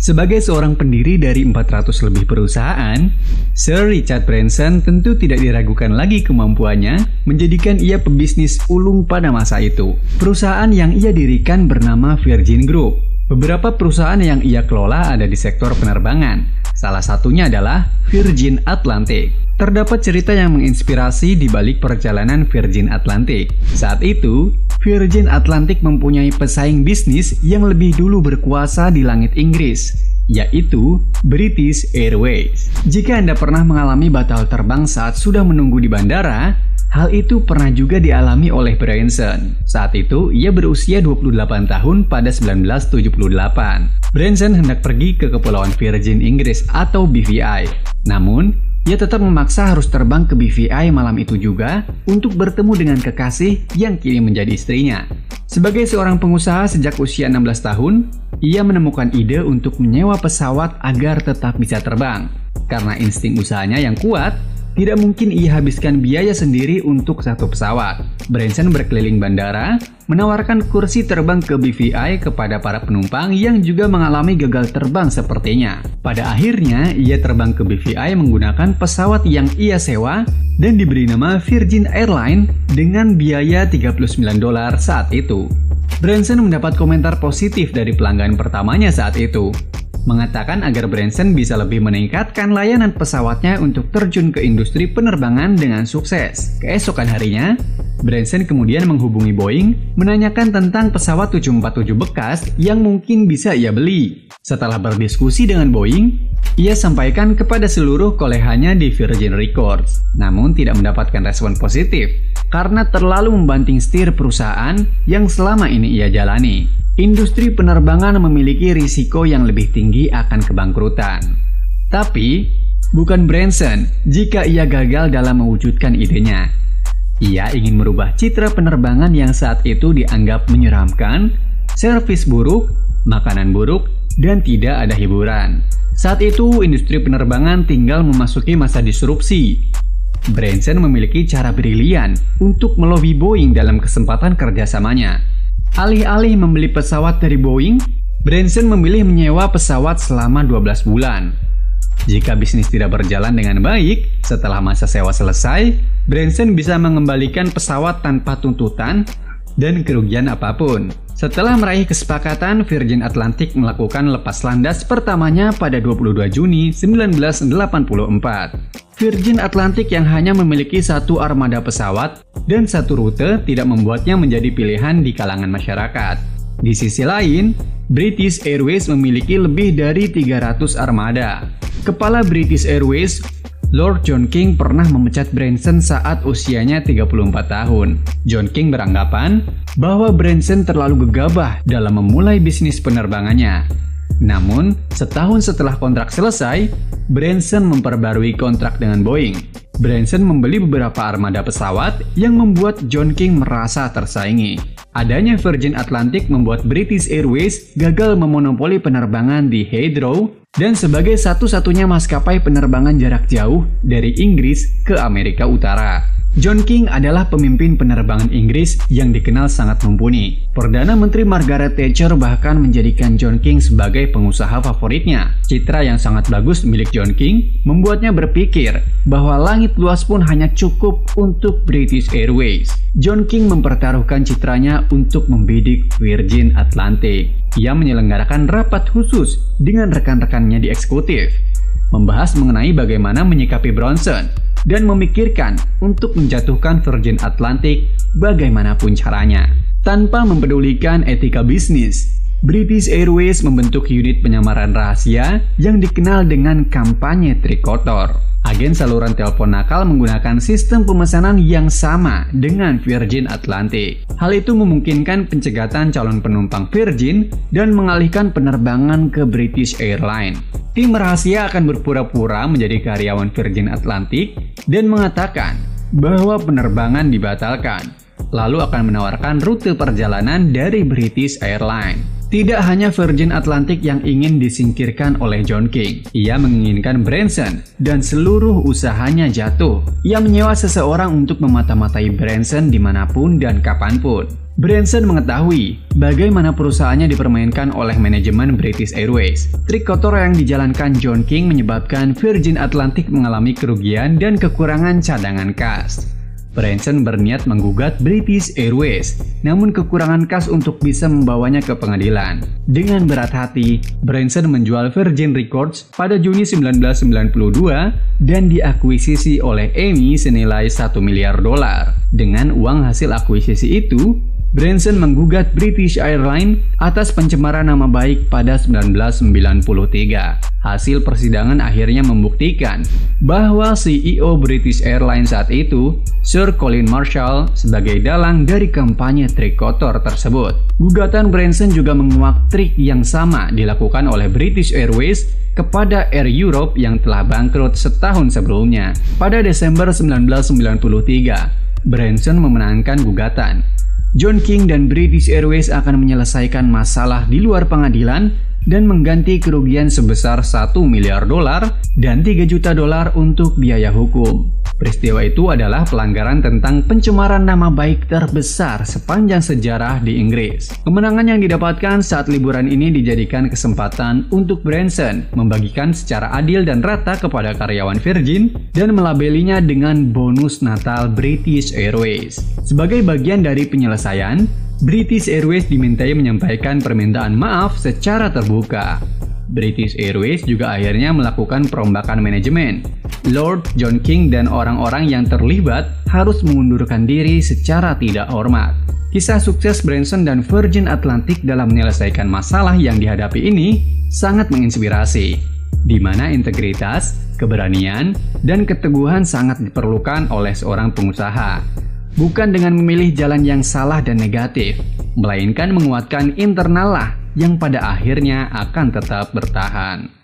Sebagai seorang pendiri dari 400 lebih perusahaan, Sir Richard Branson tentu tidak diragukan lagi kemampuannya menjadikan ia pebisnis ulung pada masa itu. Perusahaan yang ia dirikan bernama Virgin Group. Beberapa perusahaan yang ia kelola ada di sektor penerbangan. Salah satunya adalah Virgin Atlantic. Terdapat cerita yang menginspirasi di balik perjalanan Virgin Atlantic. Saat itu, Virgin Atlantic mempunyai pesaing bisnis yang lebih dulu berkuasa di langit Inggris, yaitu British Airways. Jika Anda pernah mengalami batal terbang saat sudah menunggu di bandara, hal itu pernah juga dialami oleh Branson. Saat itu, ia berusia 28 tahun pada 1978. Branson hendak pergi ke Kepulauan Virgin Inggris atau BVI. Namun, ia tetap memaksa harus terbang ke BVI malam itu juga untuk bertemu dengan kekasih yang kini menjadi istrinya. Sebagai seorang pengusaha sejak usia 16 tahun, ia menemukan ide untuk menyewa pesawat agar tetap bisa terbang. Karena insting usahanya yang kuat, tidak mungkin ia habiskan biaya sendiri untuk satu pesawat. Branson berkeliling bandara, menawarkan kursi terbang ke BVI kepada para penumpang yang juga mengalami gagal terbang sepertinya. Pada akhirnya, ia terbang ke BVI menggunakan pesawat yang ia sewa dan diberi nama Virgin Airlines dengan biaya $39 saat itu. Branson mendapat komentar positif dari pelanggan pertamanya saat itu, mengatakan agar Branson bisa lebih meningkatkan layanan pesawatnya untuk terjun ke industri penerbangan dengan sukses. Keesokan harinya, Branson kemudian menghubungi Boeing menanyakan tentang pesawat 747 bekas yang mungkin bisa ia beli. Setelah berdiskusi dengan Boeing, ia sampaikan kepada seluruh kolehannya di Virgin Records, namun tidak mendapatkan respon positif karena terlalu membanting setir perusahaan yang selama ini ia jalani. Industri penerbangan memiliki risiko yang lebih tinggi akan kebangkrutan. Tapi, bukan Branson jika ia gagal dalam mewujudkan idenya. Ia ingin merubah citra penerbangan yang saat itu dianggap menyeramkan, servis buruk, makanan buruk, dan tidak ada hiburan. Saat itu, industri penerbangan tinggal memasuki masa disrupsi. Branson memiliki cara brilian untuk melobi Boeing dalam kesempatan kerjasamanya. Alih-alih membeli pesawat dari Boeing, Branson memilih menyewa pesawat selama 12 bulan. Jika bisnis tidak berjalan dengan baik, setelah masa sewa selesai, Branson bisa mengembalikan pesawat tanpa tuntutan dan kerugian apapun. Setelah meraih kesepakatan, Virgin Atlantic melakukan lepas landas pertamanya pada 22 Juni 1984. Virgin Atlantic yang hanya memiliki satu armada pesawat dan satu rute tidak membuatnya menjadi pilihan di kalangan masyarakat. Di sisi lain, British Airways memiliki lebih dari 300 armada. Kepala British Airways, Lord John King, pernah memecat Branson saat usianya 34 tahun. John King beranggapan bahwa Branson terlalu gegabah dalam memulai bisnis penerbangannya. Namun, setahun setelah kontrak selesai, Branson memperbarui kontrak dengan Boeing. Branson membeli beberapa armada pesawat yang membuat John King merasa tersaingi. Adanya Virgin Atlantic membuat British Airways gagal memonopoli penerbangan di Heathrow dan sebagai satu-satunya maskapai penerbangan jarak jauh dari Inggris ke Amerika Utara. John King adalah pemimpin penerbangan Inggris yang dikenal sangat mumpuni. Perdana Menteri Margaret Thatcher bahkan menjadikan John King sebagai pengusaha favoritnya. Citra yang sangat bagus milik John King membuatnya berpikir bahwa langit luas pun hanya cukup untuk British Airways. John King mempertaruhkan citranya untuk membidik Virgin Atlantic. Ia menyelenggarakan rapat khusus dengan rekan-rekannya di eksekutif, membahas mengenai bagaimana menyikapi Branson dan memikirkan untuk menjatuhkan Virgin Atlantic bagaimanapun caranya. Tanpa mempedulikan etika bisnis, British Airways membentuk unit penyamaran rahasia yang dikenal dengan kampanye trikotor. Agen saluran telepon nakal menggunakan sistem pemesanan yang sama dengan Virgin Atlantic. Hal itu memungkinkan pencegatan calon penumpang Virgin dan mengalihkan penerbangan ke British Airlines. Tim rahasia akan berpura-pura menjadi karyawan Virgin Atlantic dan mengatakan bahwa penerbangan dibatalkan, lalu akan menawarkan rute perjalanan dari British Airlines. Tidak hanya Virgin Atlantic yang ingin disingkirkan oleh John King, ia menginginkan Branson dan seluruh usahanya jatuh. Ia menyewa seseorang untuk memata-matai Branson dimanapun dan kapanpun. Branson mengetahui bagaimana perusahaannya dipermainkan oleh manajemen British Airways. Trik kotor yang dijalankan John King menyebabkan Virgin Atlantic mengalami kerugian dan kekurangan cadangan kas. Branson berniat menggugat British Airways, namun kekurangan kas untuk bisa membawanya ke pengadilan. Dengan berat hati, Branson menjual Virgin Records pada Juni 1992 dan diakuisisi oleh EMI senilai $1 miliar. Dengan uang hasil akuisisi itu, Branson menggugat British Airlines atas pencemaran nama baik pada 1993. Hasil persidangan akhirnya membuktikan bahwa CEO British Airlines saat itu, Sir Colin Marshall, sebagai dalang dari kampanye trik kotor tersebut. Gugatan Branson juga menguak trik yang sama dilakukan oleh British Airways kepada Air Europe yang telah bangkrut setahun sebelumnya. Pada Desember 1993, Branson memenangkan gugatan. John King dan British Airways akan menyelesaikan masalah di luar pengadilan dan mengganti kerugian sebesar $1 miliar dan $3 juta untuk biaya hukum. Peristiwa itu adalah pelanggaran tentang pencemaran nama baik terbesar sepanjang sejarah di Inggris. Kemenangan yang didapatkan saat liburan ini dijadikan kesempatan untuk Branson membagikan secara adil dan rata kepada karyawan Virgin dan melabelinya dengan bonus Natal British Airways. Sebagai bagian dari penyelesaian, British Airways dimintai menyampaikan permintaan maaf secara terbuka. British Airways juga akhirnya melakukan perombakan manajemen. Lord John King dan orang-orang yang terlibat harus mengundurkan diri secara tidak hormat. Kisah sukses Branson dan Virgin Atlantic dalam menyelesaikan masalah yang dihadapi ini sangat menginspirasi, di mana integritas, keberanian, dan keteguhan sangat diperlukan oleh seorang pengusaha. Bukan dengan memilih jalan yang salah dan negatif, melainkan menguatkan internal lah yang pada akhirnya akan tetap bertahan.